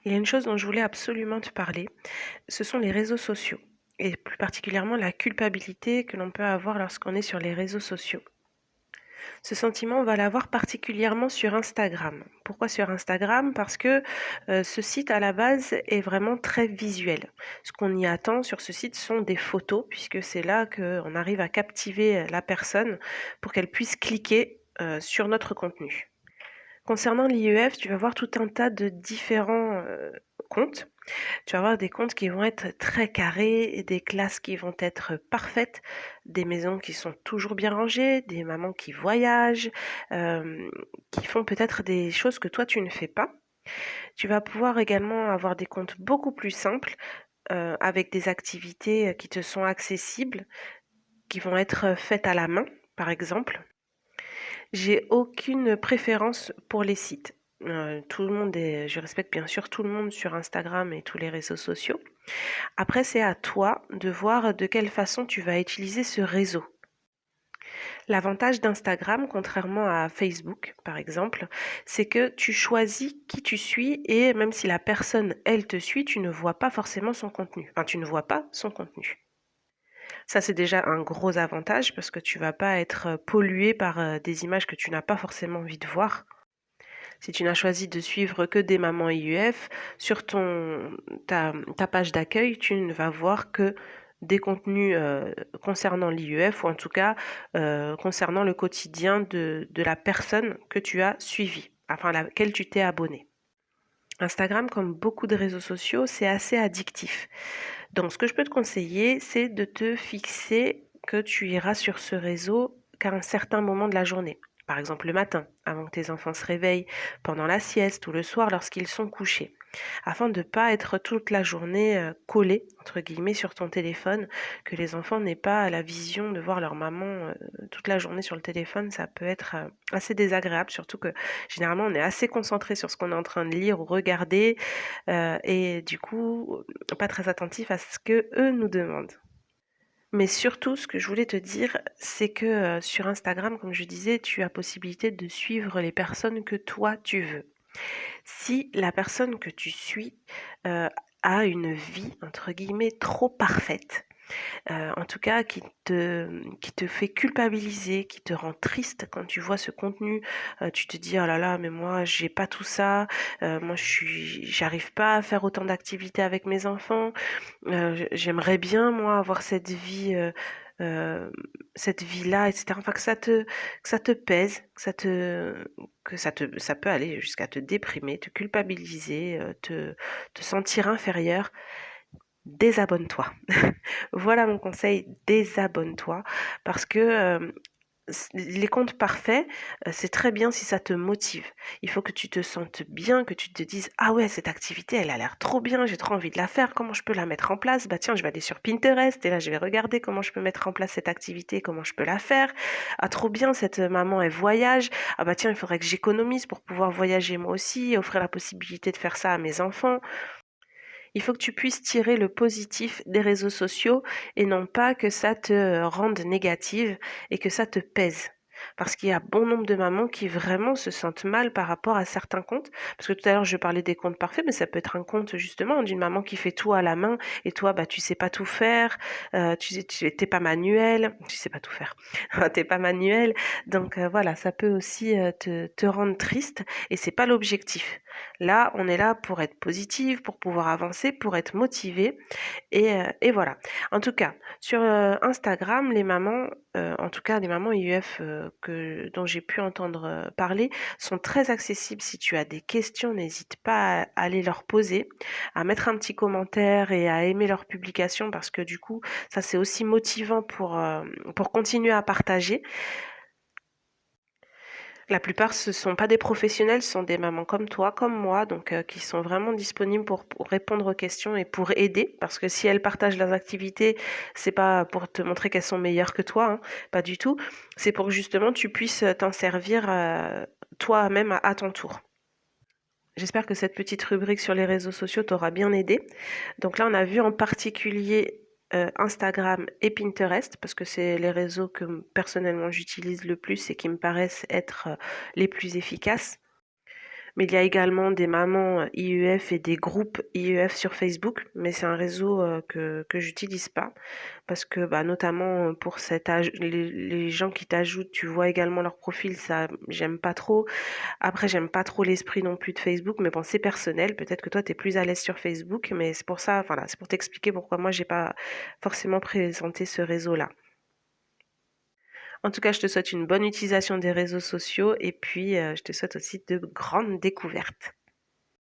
Il y a une chose dont je voulais absolument te parler, ce sont les réseaux sociaux et plus particulièrement la culpabilité que l'on peut avoir lorsqu'on est sur les réseaux sociaux. Ce sentiment, on va l'avoir particulièrement sur Instagram. Pourquoi sur Instagram? Parce que ce site à la base est vraiment très visuel. Ce qu'on y attend sur ce site sont des photos, puisque c'est là qu'on arrive à captiver la personne pour qu'elle puisse cliquer sur notre contenu. Concernant l'IEF, tu vas voir tout un tas de différents comptes. Tu vas avoir des comptes qui vont être très carrés, des classes qui vont être parfaites, des maisons qui sont toujours bien rangées, des mamans qui voyagent, qui font peut-être des choses que toi tu ne fais pas. Tu vas pouvoir également avoir des comptes beaucoup plus simples, avec des activités qui te sont accessibles, qui vont être faites à la main, par exemple. J'ai aucune préférence pour les sites. Tout le monde est je respecte bien sûr tout le monde sur Instagram et tous les réseaux sociaux. Après, c'est à toi de voir de quelle façon tu vas utiliser ce réseau. L'avantage d'Instagram, contrairement à Facebook par exemple, c'est que tu choisis qui tu suis et même si la personne, elle, te suit, tu ne vois pas forcément son contenu. Enfin, tu ne vois pas son contenu. Ça, c'est déjà un gros avantage parce que tu vas pas être pollué par des images que tu n'as pas forcément envie de voir. Si tu n'as choisi de suivre que des mamans IUF, sur ta page d'accueil, tu ne vas voir que des contenus concernant l'IUF ou en tout cas concernant le quotidien de la personne que tu as suivie, enfin à laquelle tu t'es abonné. Instagram, comme beaucoup de réseaux sociaux, c'est assez addictif. Donc ce que je peux te conseiller, c'est de te fixer que tu iras sur ce réseau qu'à un certain moment de la journée. Par exemple le matin, avant que tes enfants se réveillent, pendant la sieste ou le soir lorsqu'ils sont couchés, afin de ne pas être toute la journée collé, entre guillemets, sur ton téléphone, que les enfants n'aient pas la vision de voir leur maman toute la journée sur le téléphone. Ça peut être assez désagréable, surtout que généralement on est assez concentré sur ce qu'on est en train de lire ou regarder, et du coup pas très attentif à ce que eux nous demandent. Mais surtout, ce que je voulais te dire, c'est que sur Instagram, comme je disais, tu as possibilité de suivre les personnes que toi tu veux. Si la personne que tu suis a une vie, entre guillemets, trop parfaite, en tout cas qui te fait culpabiliser, qui te rend triste quand tu vois ce contenu, tu te dis: «Oh là là, mais moi j'ai pas tout ça, moi j'arrive pas à faire autant d'activités avec mes enfants, j'aimerais bien moi avoir heu, cette vie-là» et cetera. Enfin que ça te pèse, ça peut aller jusqu'à te déprimer, te culpabiliser, te sentir inférieur. Désabonne-toi. Voilà mon conseil, désabonne-toi parce que les comptes parfaits, c'est très bien si ça te motive. Il faut que tu te sentes bien, que tu te dises: «Ah ouais, cette activité, elle a l'air trop bien, j'ai trop envie de la faire. Comment je peux la mettre en place? Bah tiens, je vais aller sur Pinterest et là, je vais regarder comment je peux mettre en place cette activité, comment je peux la faire. Ah trop bien, cette maman, elle voyage. Ah bah tiens, il faudrait que j'économise pour pouvoir voyager moi aussi, offrir la possibilité de faire ça à mes enfants». Il faut que tu puisses tirer le positif des réseaux sociaux et non pas que ça te rende négative et que ça te pèse. Parce qu'il y a bon nombre de mamans qui vraiment se sentent mal par rapport à certains comptes. Parce que tout à l'heure, je parlais des comptes parfaits, mais ça peut être un compte justement d'une maman qui fait tout à la main et toi, bah, tu sais pas tout faire, tu t'es pas manuel, tu sais pas tout faire, t'es pas manuel. Donc voilà, ça peut aussi te rendre triste et c'est pas l'objectif. Là, on est là pour être positive, pour pouvoir avancer, pour être motivé et voilà. En tout cas, sur, Instagram, les mamans, en tout cas les mamans IUF, dont j'ai pu entendre, parler, sont très accessibles. Si tu as des questions, n'hésite pas à aller leur poser, à mettre un petit commentaire et à aimer leurs publications parce que du coup, ça c'est aussi motivant pour continuer à partager. La plupart, ce sont pas des professionnels, ce sont des mamans comme toi, comme moi, donc qui sont vraiment disponibles pour répondre aux questions et pour aider. Parce que si elles partagent leurs activités, c'est pas pour te montrer qu'elles sont meilleures que toi, hein, pas du tout. C'est pour que justement tu puisses t'en servir toi-même à ton tour. J'espère que cette petite rubrique sur les réseaux sociaux t'aura bien aidé. Donc là, on a vu en particulier Instagram et Pinterest, parce que c'est les réseaux que personnellement j'utilise le plus et qui me paraissent être les plus efficaces. Mais il y a également des mamans IEF et des groupes IEF sur Facebook, mais c'est un réseau que j'utilise pas parce que bah, notamment pour les gens qui t'ajoutent, tu vois également leur profil, ça j'aime pas trop. Après, j'aime pas trop l'esprit non plus de Facebook, mais bon, c'est personnel. Peut-être que toi, tu es plus à l'aise sur Facebook, mais c'est pour ça, voilà, c'est pour t'expliquer pourquoi moi, j'ai pas forcément présenté ce réseau-là. En tout cas, je te souhaite une bonne utilisation des réseaux sociaux et puis je te souhaite aussi de grandes découvertes.